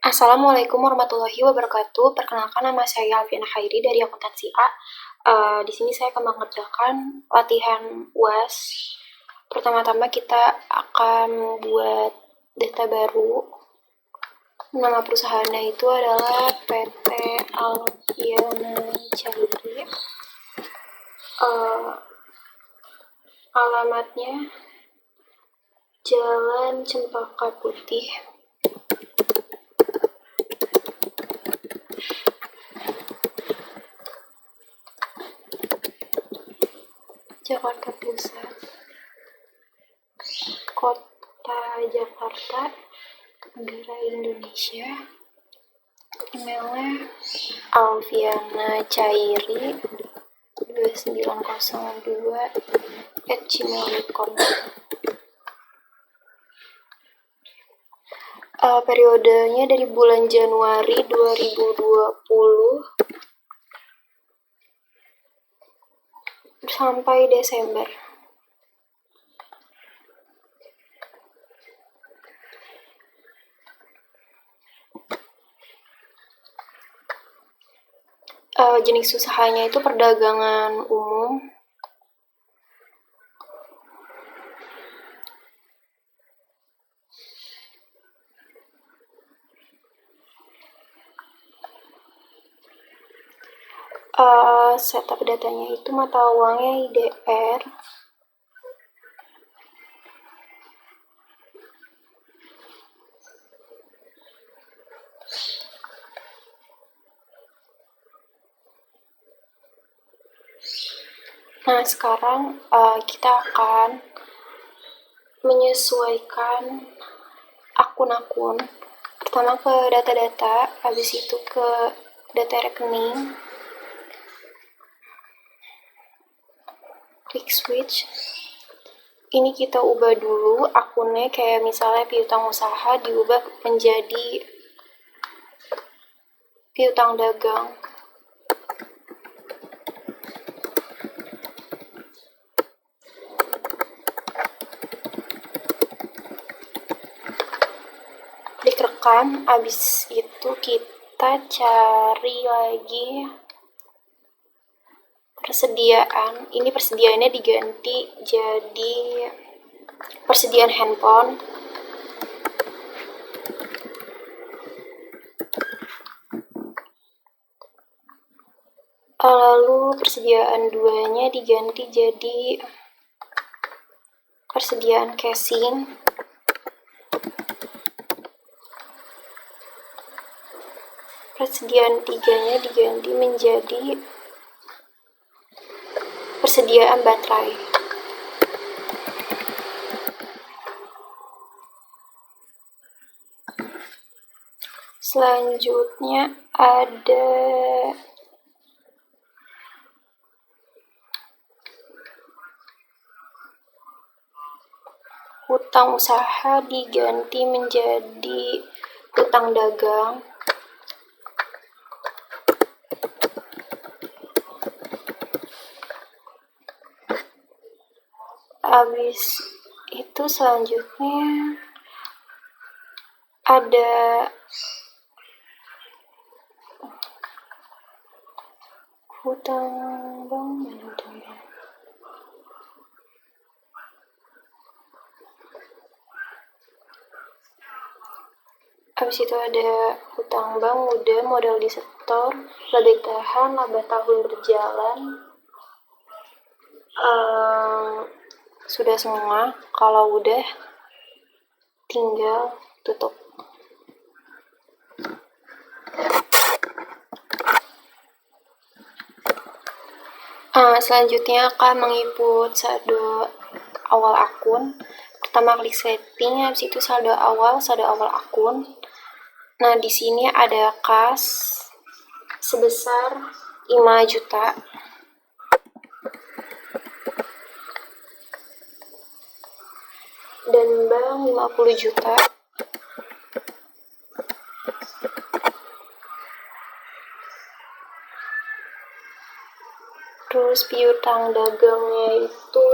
Assalamualaikum warahmatullahi wabarakatuh. Perkenalkan, nama saya Alfiana Khairi dari akuntansi A. Di sini saya akan mengerjakan latihan UAS. Pertama-tama kita akan buat data baru. Nama perusahaannya itu adalah PT Alfiana Khairi. Alamatnya Jalan Cempaka Putih, Jakarta Pusat, Kota Jakarta, Negara Indonesia. Emailnya alfiana.cairi2902@gmail.com. Periodenya dari bulan Januari 2020 sampai Desember. Jenis usahanya itu perdagangan umum. Setup datanya itu mata uangnya IDR. Nah, sekarang kita akan menyesuaikan akun-akun. Pertama ke data-data, habis itu ke data rekening. Klik switch. Ini kita ubah dulu akunnya, kayak misalnya piutang usaha diubah menjadi piutang dagang. Klik rekam, habis itu kita cari lagi persediaan. Ini persediaannya diganti jadi persediaan handphone. Lalu persediaan 2-nya diganti jadi persediaan casing. Persediaan 3-nya diganti menjadi persediaan baterai. Selanjutnya ada hutang usaha diganti menjadi hutang dagang. Habis itu selanjutnya ada hutang bank. Habis itu ada hutang bank, udah, modal disetor, laba tahan, laba tahun berjalan. Sudah semua. Kalau udah, tinggal tutup. Selanjutnya akan menginput saldo awal akun. Pertama klik setting, habis itu saldo awal akun. Nah, di sini ada kas sebesar 5 juta. Dan bank 50 juta. Terus piutang dagangnya itu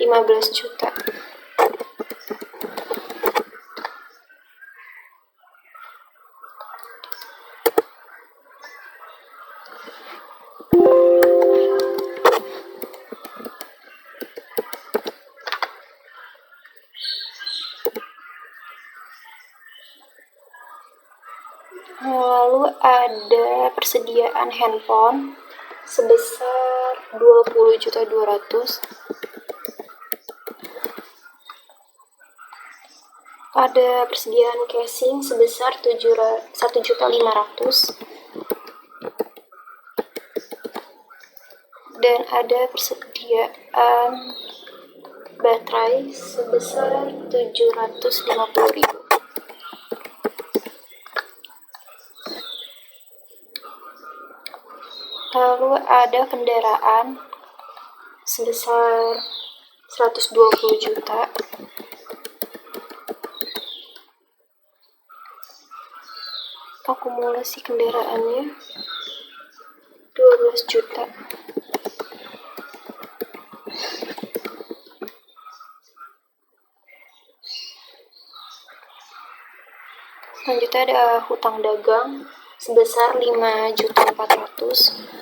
15 juta. Lalu ada persediaan handphone sebesar 20.200.000. Ada persediaan casing sebesar 1.500.000. Dan ada persediaan baterai sebesar 750.000. Lalu ada kendaraan sebesar 120 juta. Akumulasi kendaraannya 12 juta. Selanjutnya ada hutang dagang sebesar 5.400.000.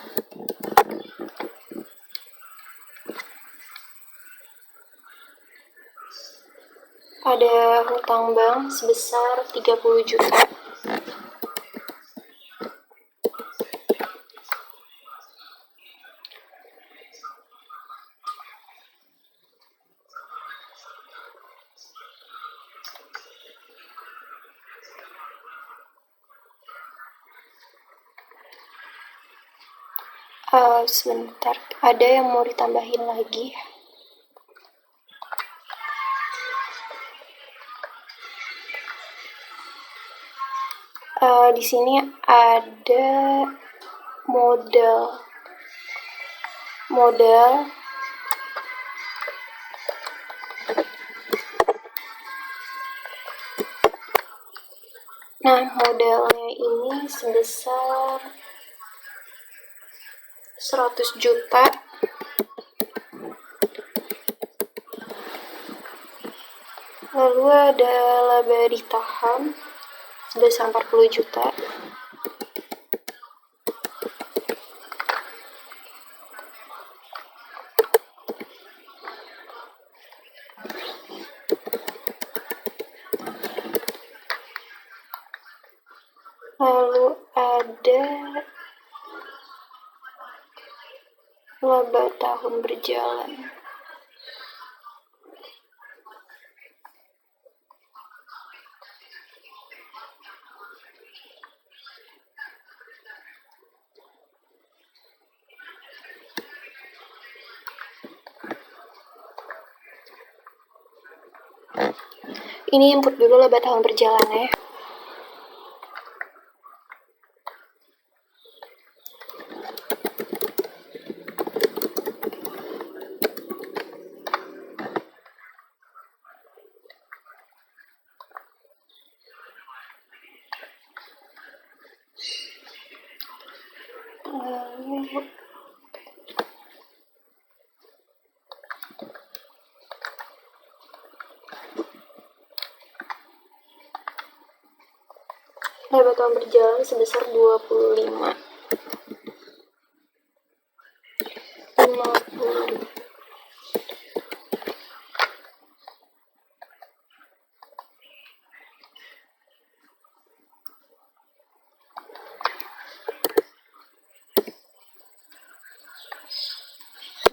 Ada hutang bank sebesar 30 juta. Sebentar, ada yang mau ditambahin lagi. Di sini ada modal. Nah, modalnya ini sebesar 100 juta. Lalu ada laba ditahan sebesar 40 juta. Lalu ada laba tahun berjalan. Ini input dulu laba tahun berjalan ya. Laba tahun berjalan sebesar 50.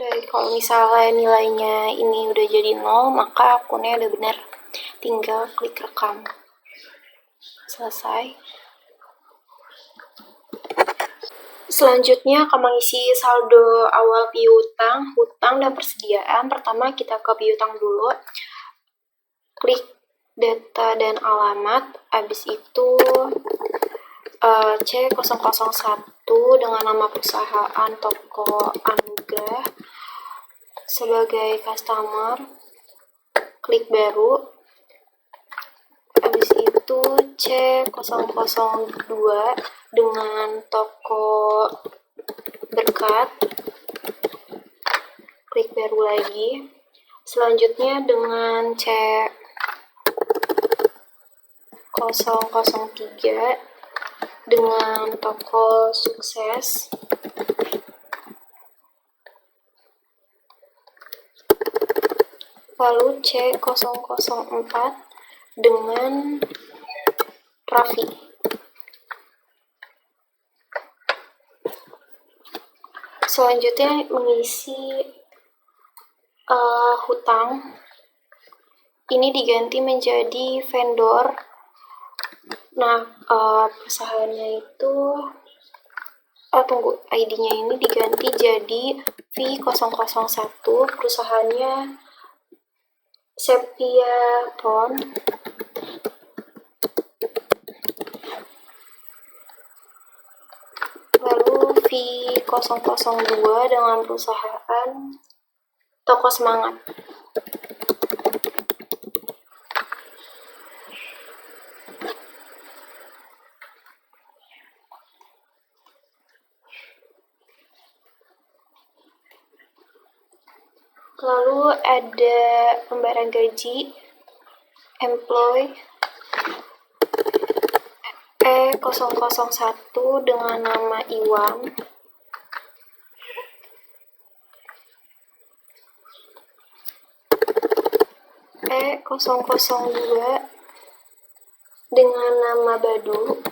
Dari kalau misalnya nilainya ini udah jadi 0, maka akunnya udah benar. Tinggal klik rekam. Selesai. Selanjutnya akan mengisi saldo awal piutang, hutang, dan persediaan. Pertama kita ke piutang dulu. Klik data dan alamat. Habis itu C001 dengan nama perusahaan toko Anugrah sebagai customer. Klik baru. Habis itu C002 dengan toko Berkat. Klik baru lagi. Selanjutnya dengan C003 dengan toko Sukses. Lalu C004 dengan Raffi. Selanjutnya mengisi hutang. Ini diganti menjadi vendor. Nah, perusahaannya itu ID-nya ini diganti jadi V001, perusahaannya Sepia Pon. Lalu V002 dengan perusahaan Toko Semangat. Lalu ada pembayaran gaji, employee E001 dengan nama Iwan. E002 dengan nama Badu.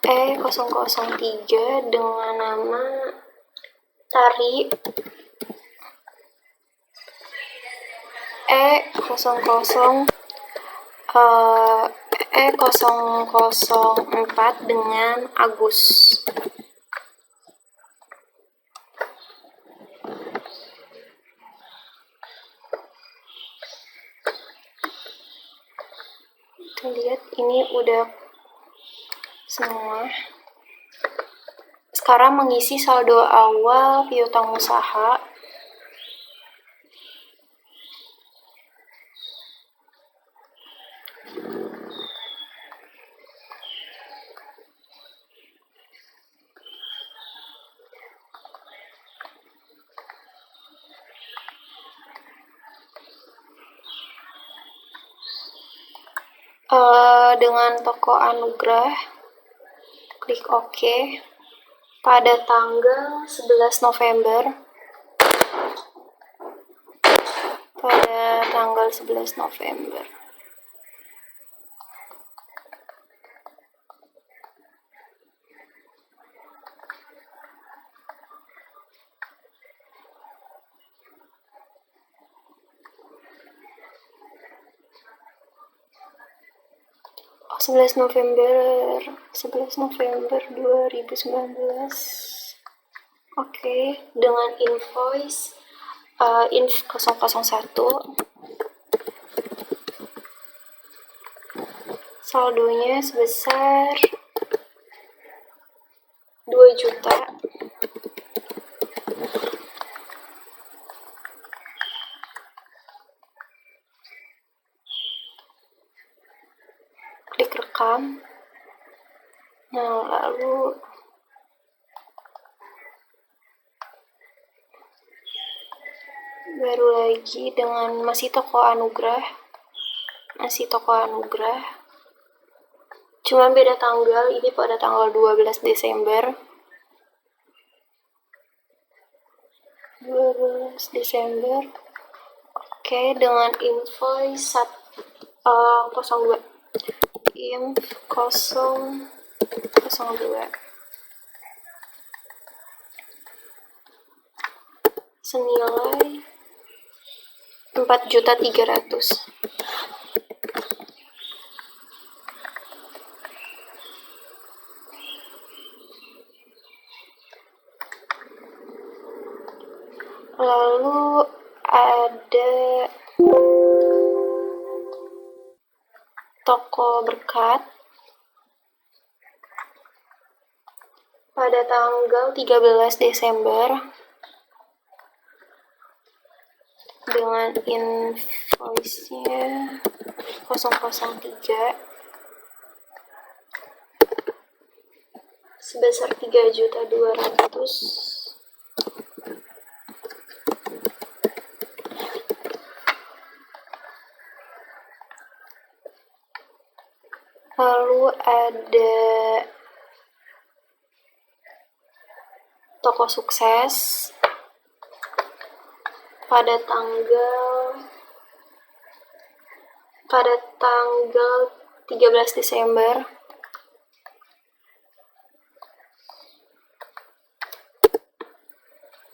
E003 dengan nama Tari. E004 dengan Agus. Kita lihat ini udah semua. Sekarang mengisi saldo awal piutang usaha. Dengan toko Anugrah, klik OK. Pada tanggal 11 November. Oh, 11 November 2019. Oke, dengan invoice inv 001. Saldonya sebesar 2 juta. Klik rekam. Nah, lalu baru lagi dengan masih toko Anugrah. Cuma beda tanggal, ini pada tanggal 12 Desember. Oke, dengan invoice 02. Inv 002. Senilai 4.300.000. Lalu ada toko berkat pada tanggal 13 Desember dengan invoice-nya 003 sebesar 3.200.000. Lalu ada toko sukses pada tanggal 13 Desember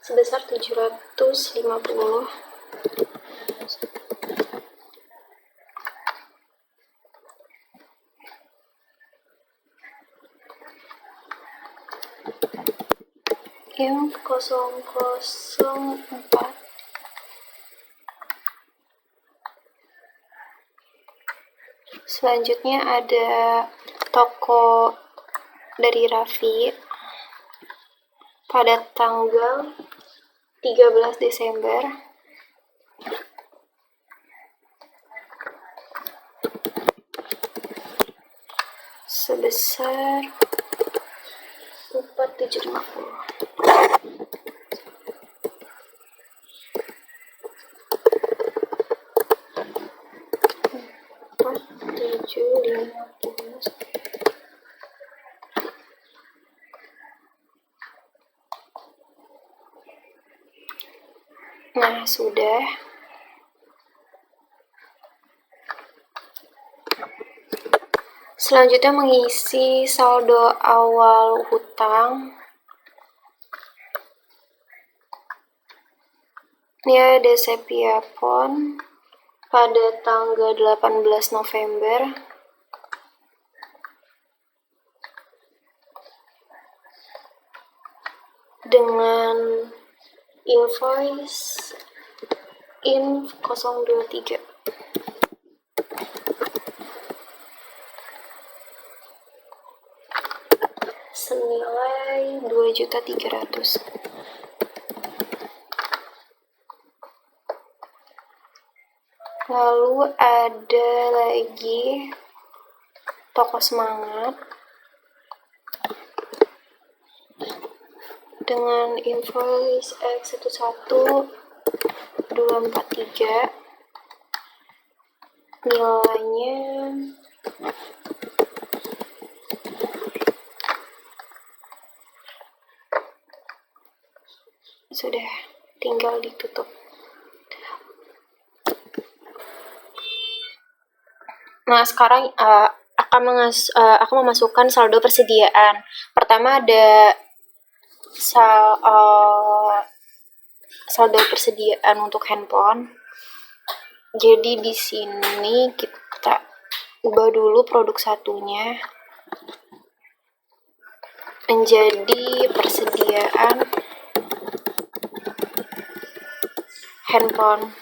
sebesar 750. Yang 004. Selanjutnya ada toko dari Raffi pada tanggal 13 Desember sebesar 4750. Nah, sudah. Selanjutnya mengisi saldo awal hutang. Ini ada Sepiapon pada tanggal 18 November dengan invoice IN 023 senilai 2.300.000. Lalu ada lagi Toko Semangat dengan invoice X11243 nilainya sudah, tinggal ditutup. Nah, sekarang aku memasukkan saldo persediaan. Pertama ada saldo persediaan untuk handphone. Jadi di sini kita ubah dulu produk satunya menjadi persediaan handphone.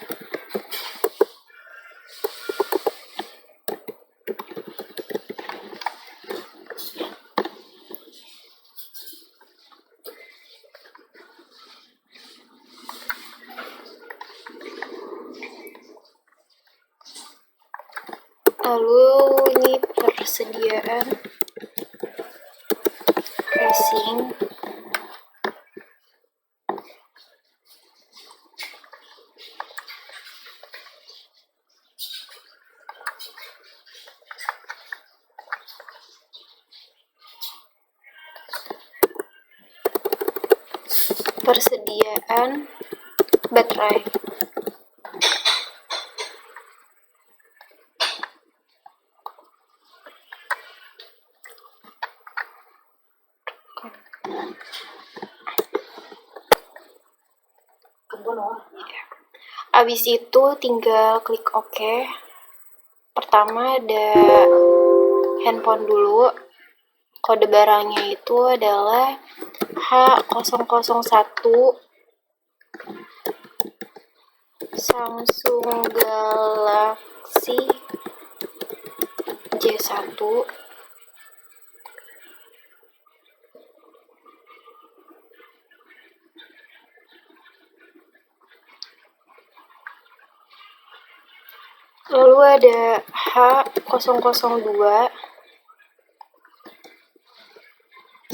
Lalu ini persediaan casing. Persediaan baterai. Habis itu tinggal klik OK. Pertama ada handphone dulu. Kode barangnya itu adalah H001 Samsung Galaxy J1. Lalu ada H002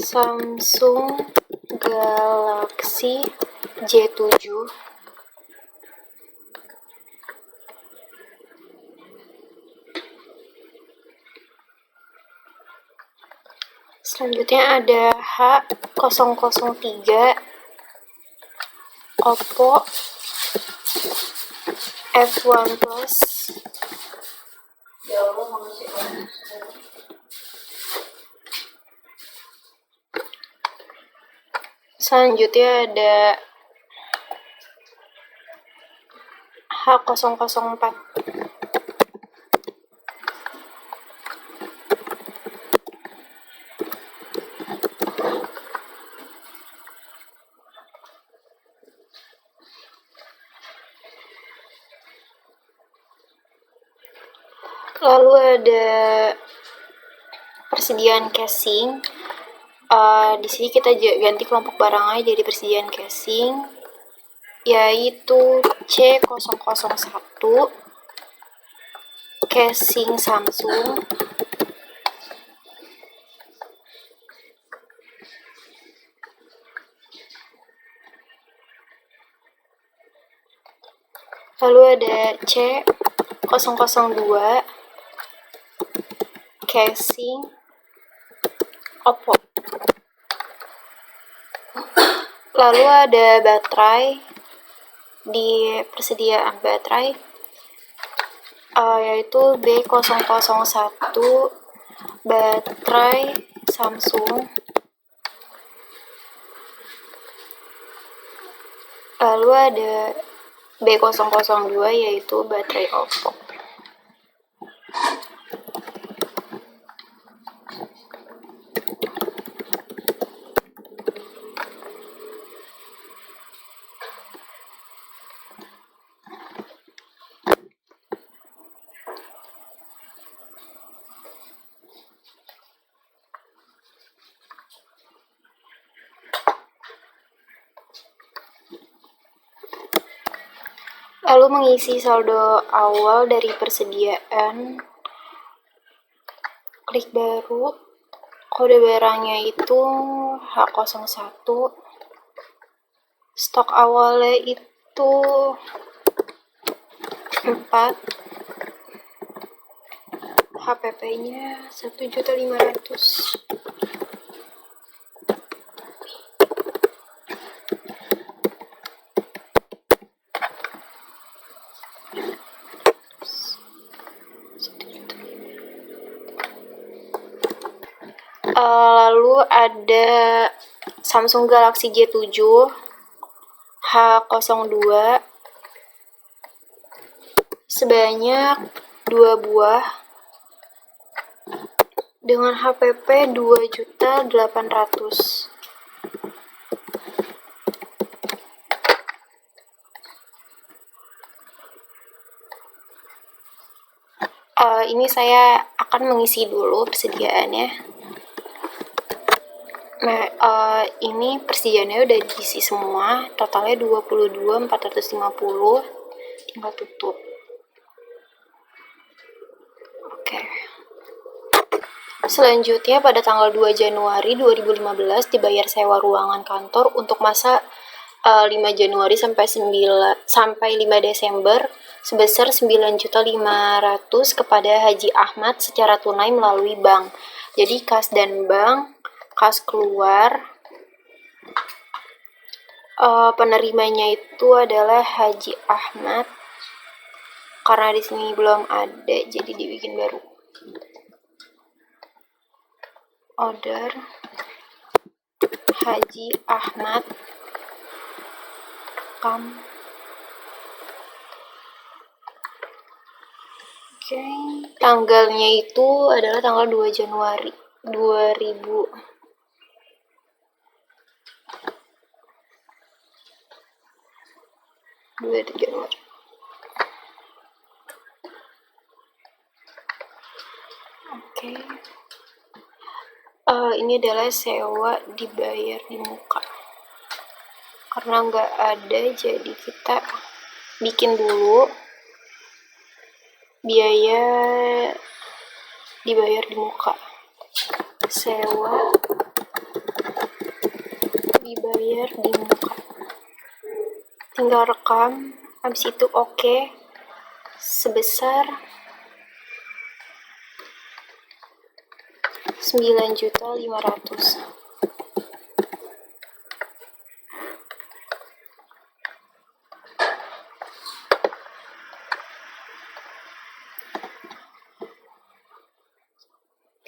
Samsung Galaxy J7. Selanjutnya ada H003 Oppo F1 plus selanjutnya ada H004. Lalu ada persediaan casing. Di sini kita ganti kelompok barangnya jadi persediaan casing, yaitu C001 casing Samsung. Lalu ada C002 casing Oppo. Lalu ada baterai di persediaan baterai, yaitu B001 baterai Samsung. Lalu ada B002 yaitu baterai Oppo. Lalu mengisi saldo awal dari persediaan, klik baru, kode barangnya itu H01, stok awalnya itu 4, HPP-nya 1.500.000. Lalu ada Samsung Galaxy J7 H02 sebanyak 2 buah dengan HPP 2.800.000. Ini saya akan mengisi dulu persediaannya. Nah, ini persediaannya udah diisi semua, totalnya 22.450, tinggal tutup. Oke. Selanjutnya pada tanggal 2 Januari 2015 dibayar sewa ruangan kantor untuk masa 5 Januari sampai 5 Desember sebesar 9.500.000 kepada Haji Ahmad secara tunai melalui bank. Jadi kas dan bank, kas keluar, penerimanya itu adalah Haji Ahmad. Karena di sini belum ada, jadi dibikin baru. Order Haji Ahmad kam. Oke, tanggalnya itu adalah tanggal 2 Januari 2000. Januari. Oke. Ini adalah sewa dibayar di muka. Karena nggak ada, jadi kita bikin dulu biaya dibayar di muka. Sewa dibayar di muka. Tinggal rekam, habis itu oke. Sebesar 9.500.000.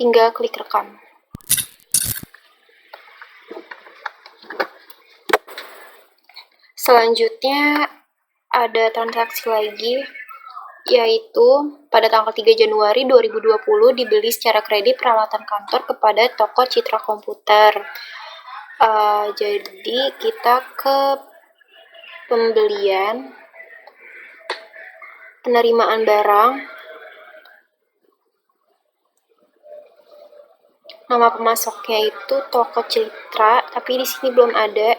tinggal klik rekam. Selanjutnya ada transaksi lagi, yaitu pada tanggal 3 Januari 2020 dibeli secara kredit peralatan kantor kepada toko Citra Komputer. Jadi kita ke pembelian, penerimaan barang, nama pemasoknya itu toko Citra, tapi di sini belum ada.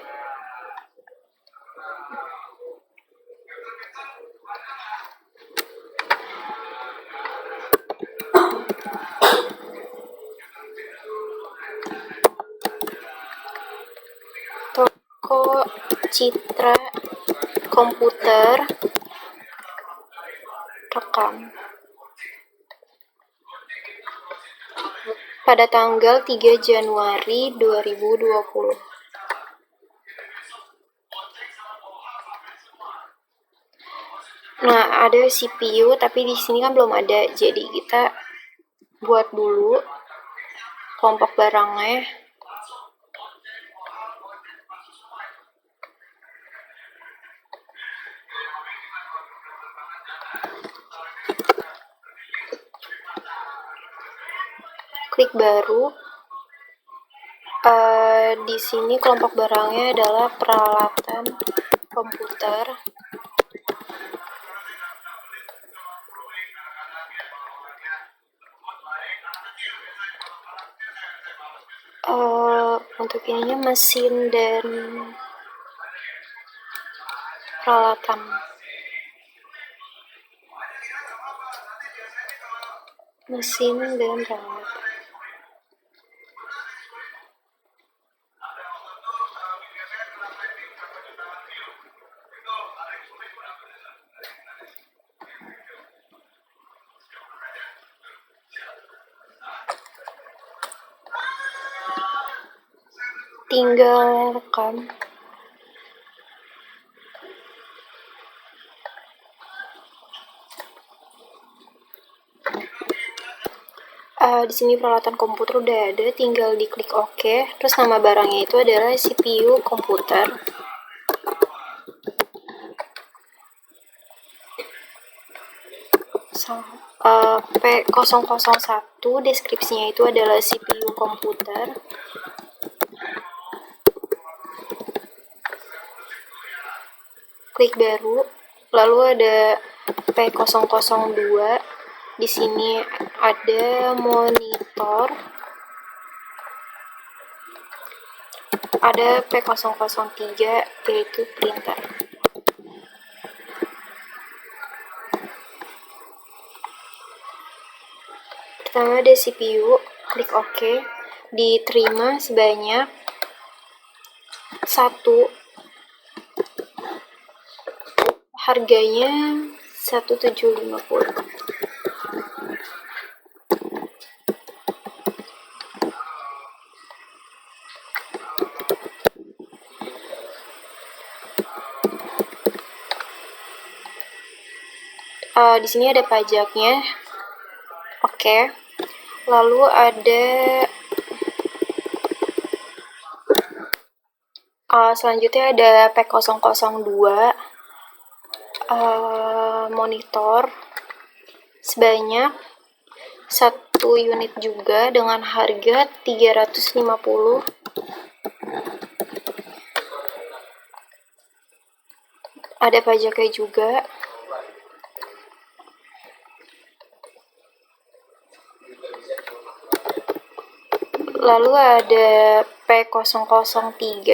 Toko Citra Komputer, rekam. Pada tanggal 3 Januari 2020. Nah, ada CPU, tapi di sini kan belum ada, jadi kita buat dulu kelompok barangnya. Klik baru. Di sini kelompok barangnya adalah peralatan komputer. Untuk ininya mesin dan peralatan. Mesin dan peralatan. Tinggal rekam. Di sini peralatan komputer udah ada, tinggal diklik OK. Terus nama barangnya itu adalah CPU komputer. P001, deskripsinya itu adalah CPU komputer. Klik baru, lalu ada P002. Di sini ada monitor, ada P003 yaitu printer. Pertama ada CPU, klik OK, diterima sebanyak 1, harganya 1750. Di sini ada pajaknya. Oke. Lalu ada selanjutnya ada P002, monitor sebanyak 1 unit juga dengan harga 350. Ada pajaknya juga. Lalu ada P003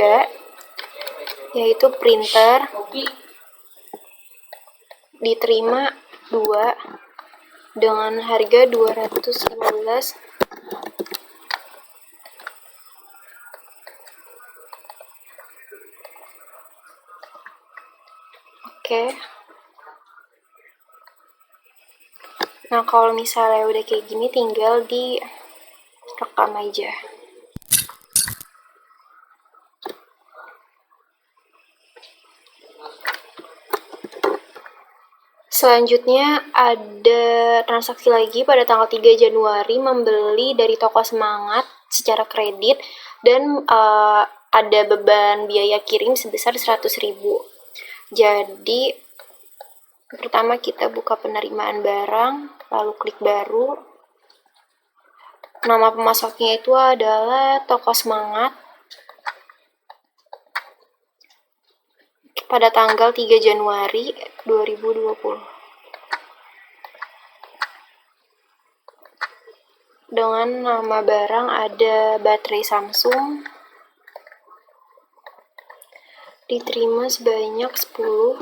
yaitu printer, diterima 2 dengan harga 215. Oke. Nah, kalau misalnya udah kayak gini tinggal direkam aja. Selanjutnya ada transaksi lagi pada tanggal 3 Januari membeli dari toko Semangat secara kredit dan ada beban biaya kirim sebesar 100.000. Jadi pertama kita buka penerimaan barang, lalu klik baru. Nama pemasoknya itu adalah Toko Semangat. Pada tanggal 3 Januari 2020. Dengan nama barang ada baterai Samsung. Diterima sebanyak 10.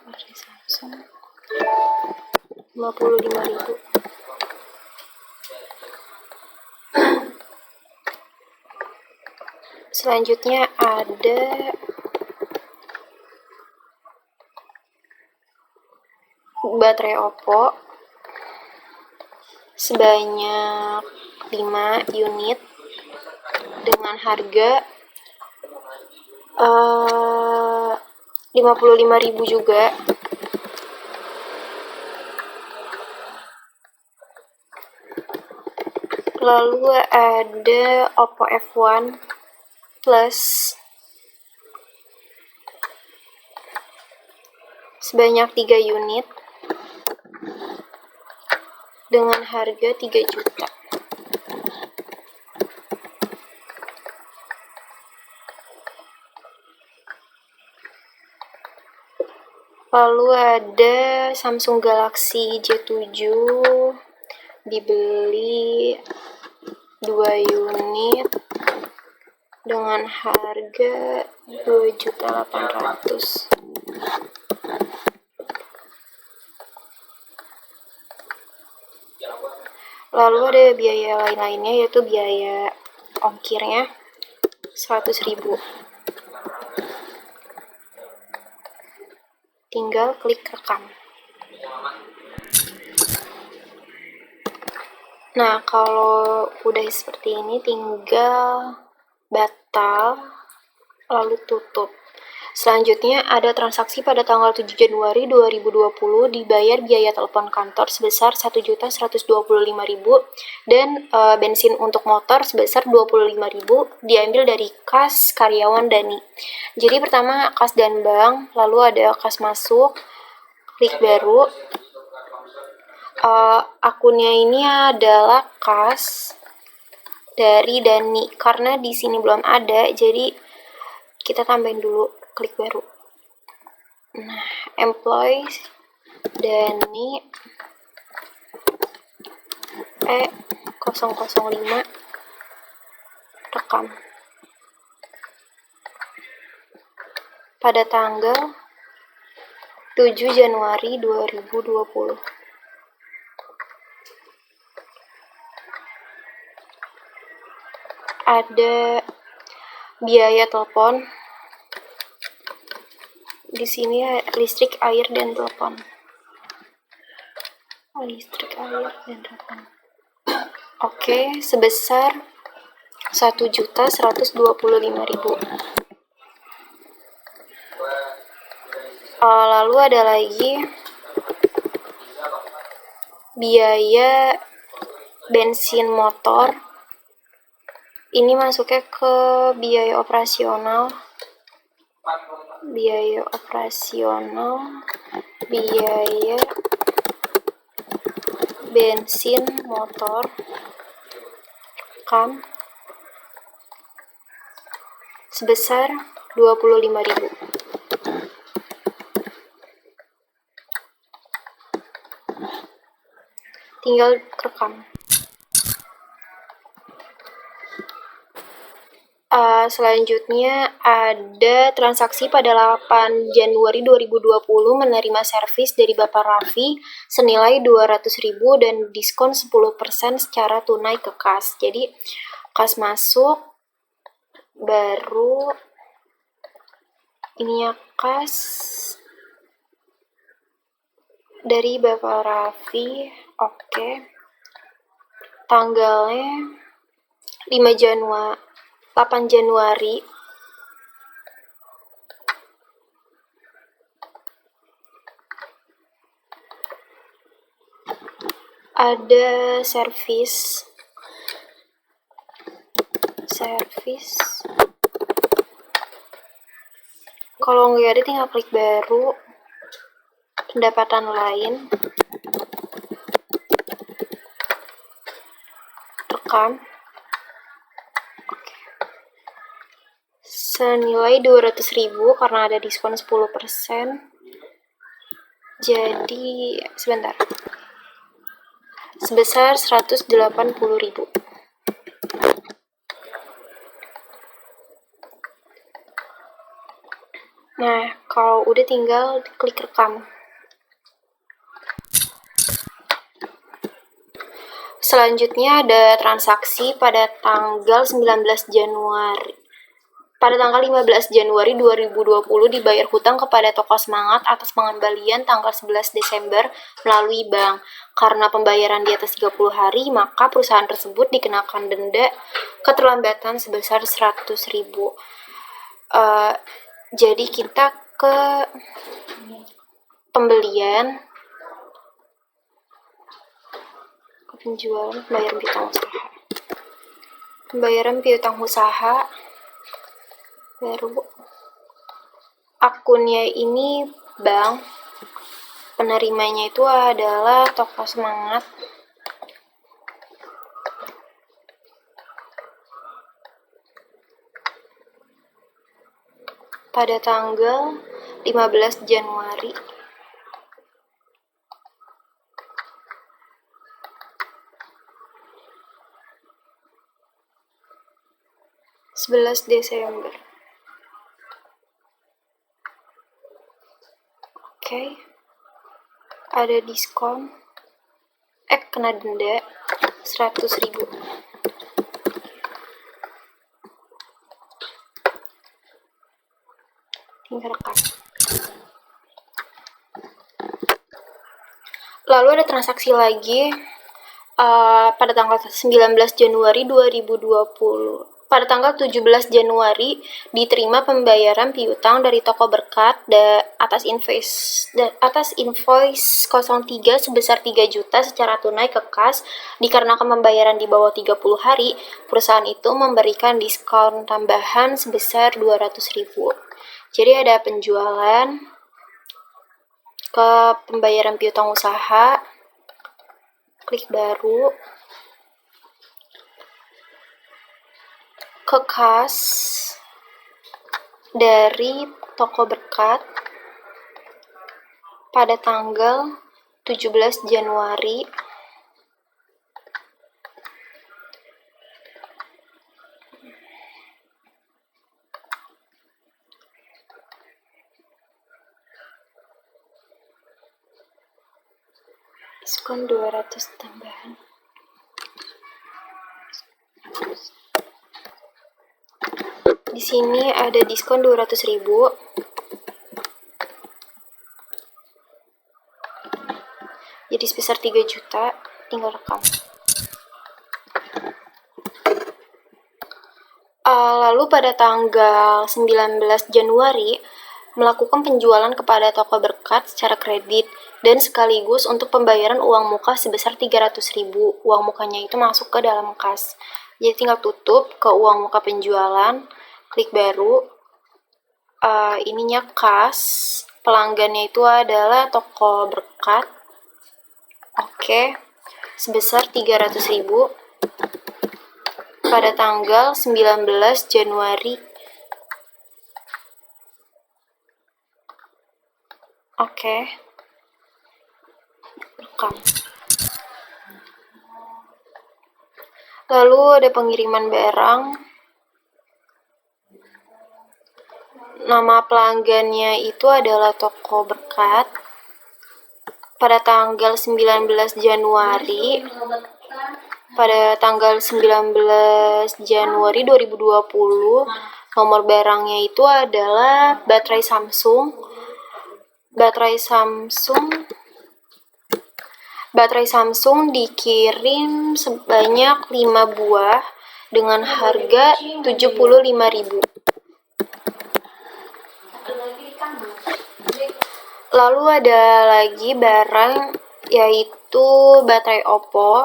Baterai Samsung 55.000. Selanjutnya ada baterai Oppo sebanyak 5 unit dengan harga 55.000 juga. Lalu ada Oppo F1 Plus sebanyak 3 unit dengan harga 3 juta. Lalu ada Samsung Galaxy J7 dibeli 2 unit dengan harga 2.800.000. Lalu ada biaya lain-lainnya yaitu biaya ongkirnya 100.000. Tinggal klik rekam. Nah, kalau udah seperti ini tinggal batal lalu tutup. Selanjutnya ada transaksi pada tanggal 7 Januari 2020 dibayar biaya telepon kantor sebesar 1.125.000 dan bensin untuk motor sebesar 25.000 diambil dari kas karyawan Dani. Jadi pertama kas dan bank, lalu ada kas masuk, klik baru. Akunnya ini adalah kas dari Dani karena di sini belum ada, jadi kita tambahin dulu, klik baru. Nah, employees Dani E005 rekam pada tanggal 7 Januari 2020. Ada biaya telepon. Di sini listrik, air, dan telepon. Listrik, air, dan telepon. Oke, sebesar 1.125.000. Lalu ada lagi biaya bensin motor. Ini masuknya ke biaya operasional, biaya bensin motor, rekam sebesar 25.000. Tinggal rekam. Selanjutnya ada transaksi pada 8 Januari 2020 menerima servis dari Bapak Raffi senilai 200.000 dan diskon 10% secara tunai ke kas. Jadi kas masuk, baru ininya kas dari Bapak Raffi. Oke. Tanggalnya 8 Januari ada servis kalau nggak ada tinggal klik baru, pendapatan lain, rekam, senilai 200.000 karena ada diskon 10%, jadi sebesar 180.000. Nah, kalau udah tinggal klik rekam. Selanjutnya ada transaksi pada tanggal 15 Januari. Pada tanggal 15 Januari 2020 dibayar hutang kepada Toko Semangat atas pengembalian tanggal 11 Desember melalui bank. Karena pembayaran di atas 30 hari, maka perusahaan tersebut dikenakan denda keterlambatan sebesar 100.000. Jadi kita ke pembelian, ke penjualan, pembayaran piutang usaha. Baru akunnya ini bank, penerimanya itu adalah Toko Semangat. Pada tanggal 15 Januari. Desember. Oke. Ada diskon. Kena denda 100.000. Tinggal rekam. Lalu ada transaksi lagi pada tanggal 19 Januari 2020. Pada tanggal 17 Januari diterima pembayaran piutang dari Toko Berkat atas invoice 03 sebesar 3 juta secara tunai ke kas. Dikarenakan pembayaran di bawah 30 hari, perusahaan itu memberikan diskon tambahan sebesar 200.000. Jadi ada penjualan ke pembayaran piutang usaha, klik baru, ke kas dari Toko Berkat pada tanggal 17 Januari diskon 200 tambahan. Di sini ada diskon 200.000. Jadi sebesar 3 juta, tinggal rekam. Lalu pada tanggal 19 Januari melakukan penjualan kepada Toko Berkat secara kredit dan sekaligus untuk pembayaran uang muka sebesar 300.000. Uang mukanya itu masuk ke dalam kas. Jadi tinggal tutup ke uang muka penjualan, klik baru. Ininya kas, pelanggannya itu adalah Toko Berkat. Oke, sebesar 300.000 pada tanggal 19 Januari. Oke. Rekam. Lalu ada pengiriman barang. Nama pelanggannya itu adalah Toko Berkat. Pada tanggal 19 Januari. Pada tanggal 19 Januari 2020, nomor barangnya itu adalah baterai Samsung. Baterai Samsung dikirim sebanyak 5 buah dengan harga 75.000. Lalu ada lagi barang yaitu baterai Oppo.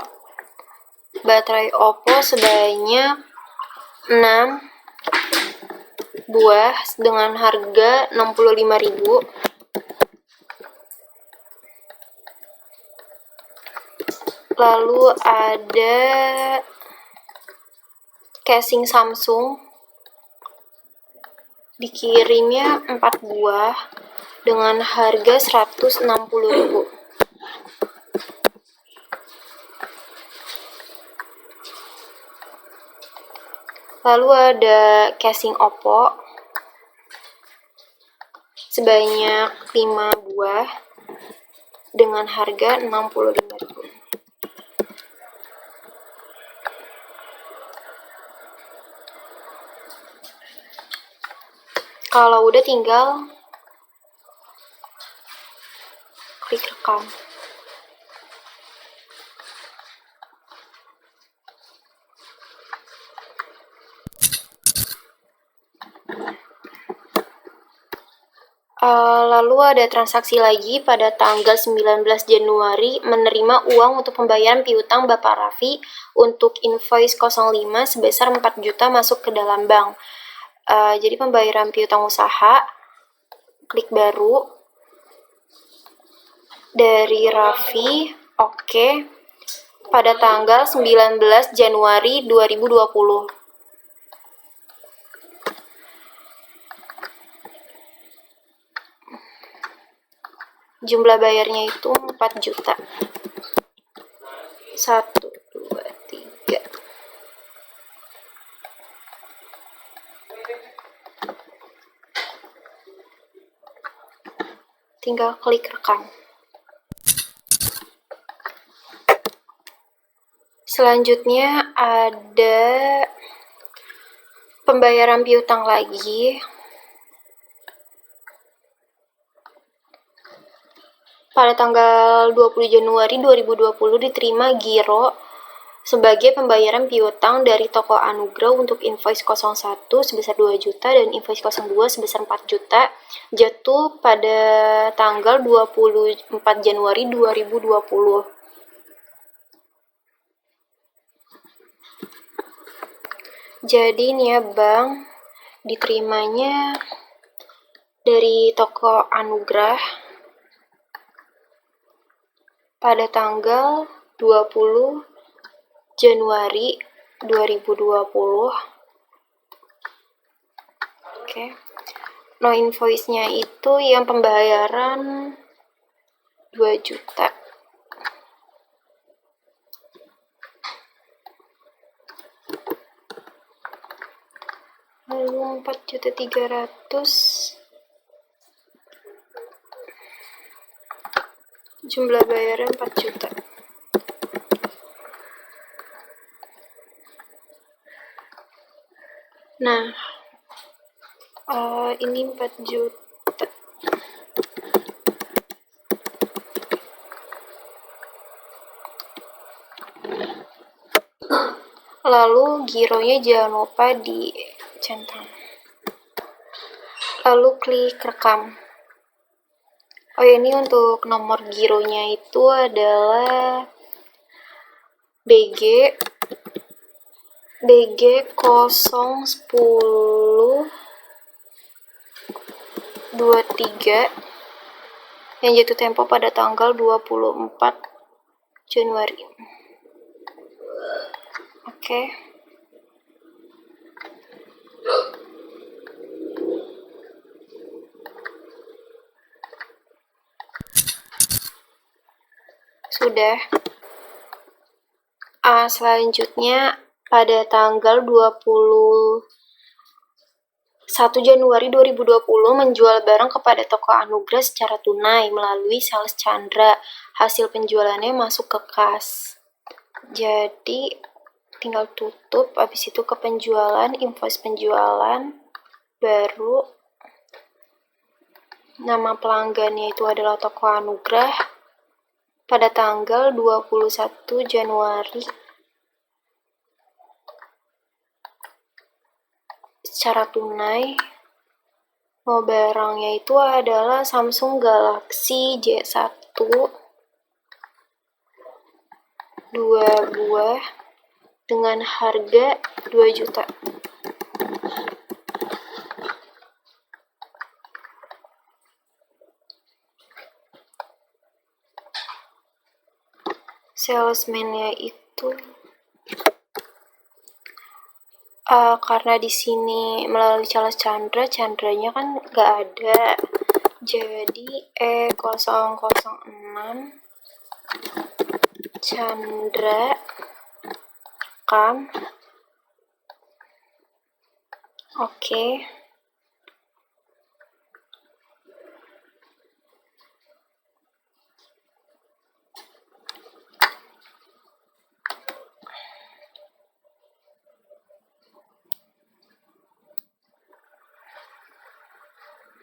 Baterai Oppo sebanyak 6 buah dengan harga 65.000. Lalu ada casing Samsung, dikirimnya 4 buah dengan harga 160.000. Lalu ada casing Oppo sebanyak 5 buah dengan harga 65.000. Kalau udah tinggal klik rekam. Lalu ada transaksi lagi pada tanggal 19 Januari menerima uang untuk pembayaran piutang Bapak Raffi untuk invoice 05 sebesar 4 juta masuk ke dalam bank. Jadi pembayaran piutang usaha, klik baru dari Raffi, oke, pada tanggal 19 Januari 2020. Jumlah bayarnya itu 4 juta. 1, 2, 3. Tinggal klik rekam. Selanjutnya ada pembayaran piutang lagi. Pada tanggal 20 Januari 2020 diterima giro sebagai pembayaran piutang dari toko Anugrah untuk invoice 01 sebesar 2 juta dan invoice 02 sebesar 4 juta jatuh pada tanggal 24 Januari 2020. Jadi ini ya Bang, diterimanya dari toko Anugrah pada tanggal 20 Januari 2020. Oke. No invoice-nya itu yang pembayaran 2 juta. Lalu 4.300.000 jumlah bayaran 4 juta. Nah, ini 4 juta. Lalu gironya jangan lupa dicentang. Lalu klik rekam. Oh ya, ini untuk nomor gironya itu adalah BG 010 23 yang jatuh tempo pada tanggal 24 Januari. Oke. Sudah. Selanjutnya pada tanggal 21 Januari 2020 menjual barang kepada toko Anugrah secara tunai melalui sales Chandra. Hasil penjualannya masuk ke kas. Jadi tinggal tutup, habis itu ke penjualan, invoice penjualan, baru nama pelanggannya itu adalah toko Anugrah pada tanggal 21 Januari secara tunai. Barangnya itu adalah Samsung Galaxy J1 2 buah dengan harga 2 juta. Salesman-nya itu karena di sini melalui Chandranya kan nggak ada, jadi E006 Chandra rekam. Oke.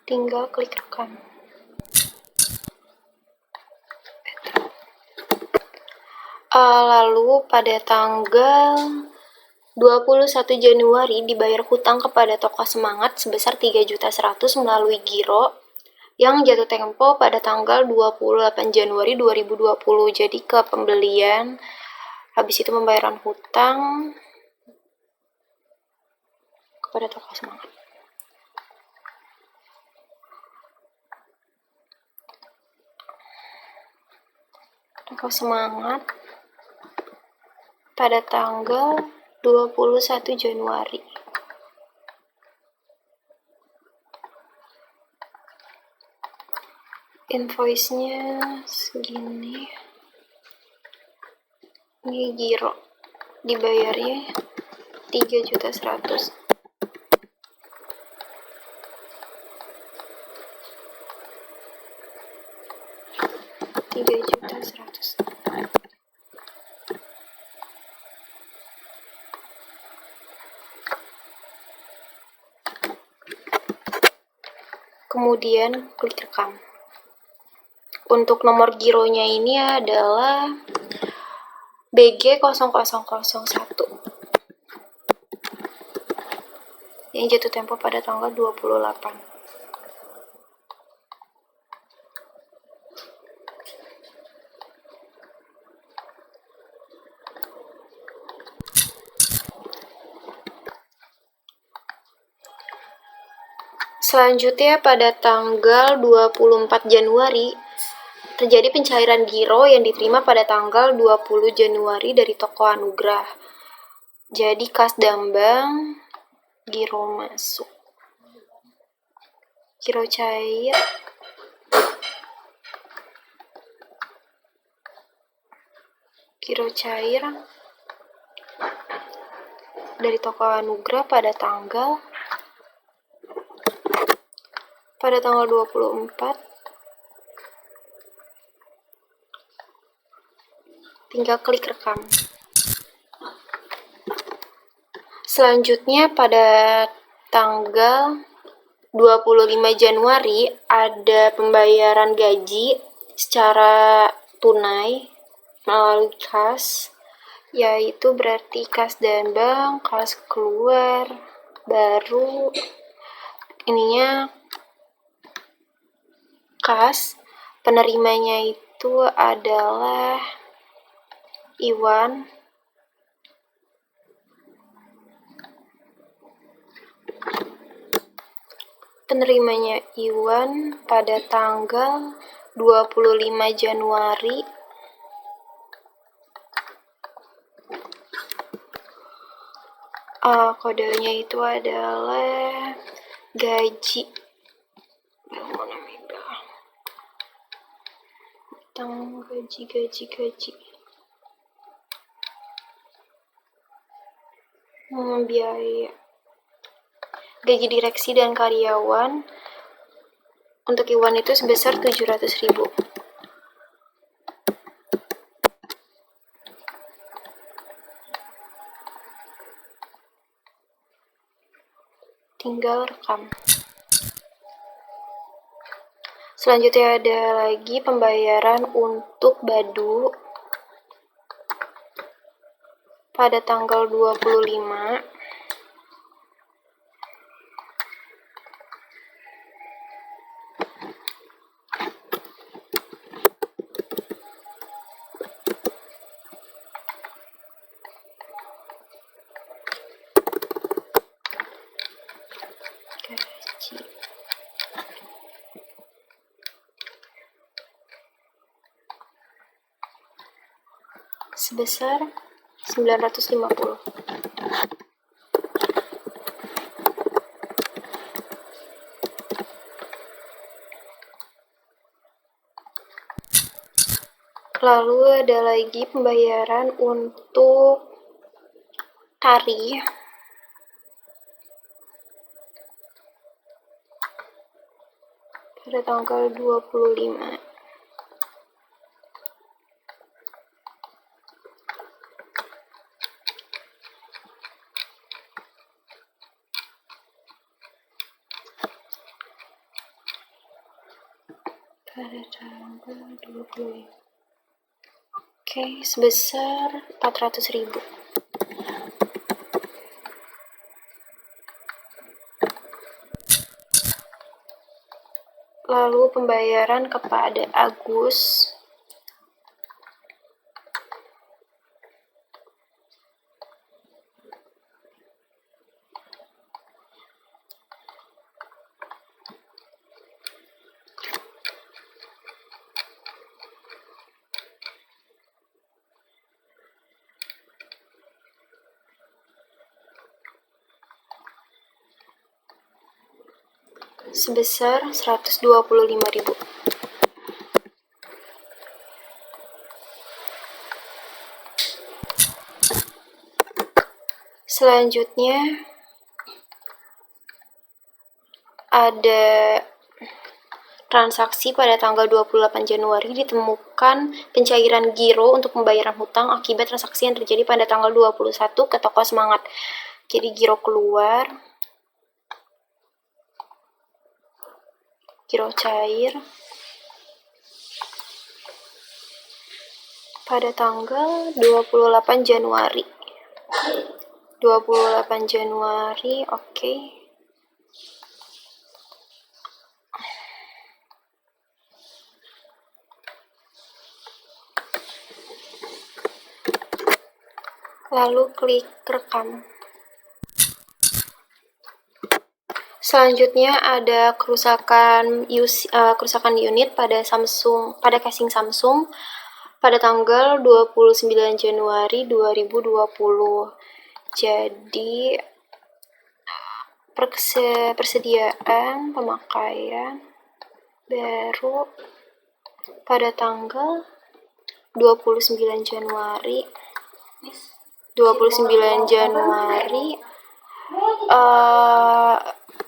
Tinggal klik rekam. Lalu pada tanggal 21 Januari dibayar hutang kepada Toko Semangat sebesar 3.100.000 melalui giro yang jatuh tempo pada tanggal 28 Januari 2020. Jadi ke pembelian, habis itu pembayaran hutang kepada Toko Semangat. Toko Semangat pada tanggal 21 Januari. Invoice-nya segini. Ini giro. Dibayarnya 3.100.000. Kemudian klik rekam. Untuk nomor gironya ini adalah BG0001 yang jatuh tempo pada tanggal 28. Selanjutnya pada tanggal 24 Januari terjadi pencairan giro yang diterima pada tanggal 20 Januari dari Toko Anugrah. Jadi kas Dambang, giro masuk. Giro cair. Giro cair dari Toko Anugrah pada tanggal 24. Tinggal klik rekam. Selanjutnya pada tanggal 25 Januari ada pembayaran gaji secara tunai melalui kas, yaitu berarti kas Dambang, kas keluar baru, ininya kas, penerimanya itu adalah Iwan. Penerimanya Iwan pada tanggal 25 Januari. Kodenya itu adalah gaji. Gaji. Biaya. Gaji direksi dan karyawan untuk Iwan itu sebesar 700.000. Tinggal rekam. Selanjutnya ada lagi pembayaran untuk Badu pada tanggal 25. sebesar 950. Lalu ada lagi pembayaran untuk tari pada tanggal 25. Pada tanggal 25. Oke, sebesar 400.000. Lalu pembayaran kepada Agus sebesar 125.000. Selanjutnya ada transaksi pada tanggal 28 Januari ditemukan pencairan giro untuk pembayaran hutang akibat transaksi yang terjadi pada tanggal 21 ke toko Semangat. Jadi giro keluar, giro cair pada tanggal 28 Januari. 28 Januari, oke. Lalu klik rekam. Selanjutnya ada kerusakan unit pada casing Samsung pada tanggal 29 Januari 2020. Jadi persediaan pemakaian baru pada tanggal 29 Januari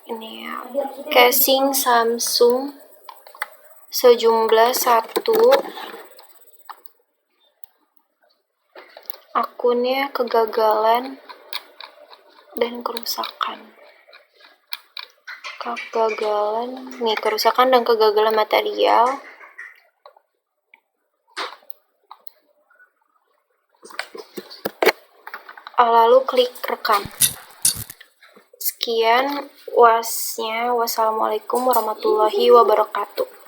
ini ya, casing Samsung sejumlah 1, akunnya kegagalan dan kerusakan. Kerusakan dan kegagalan material. Lalu klik rekam. Sekian UAS-nya. Wassalamualaikum warahmatullahi wabarakatuh.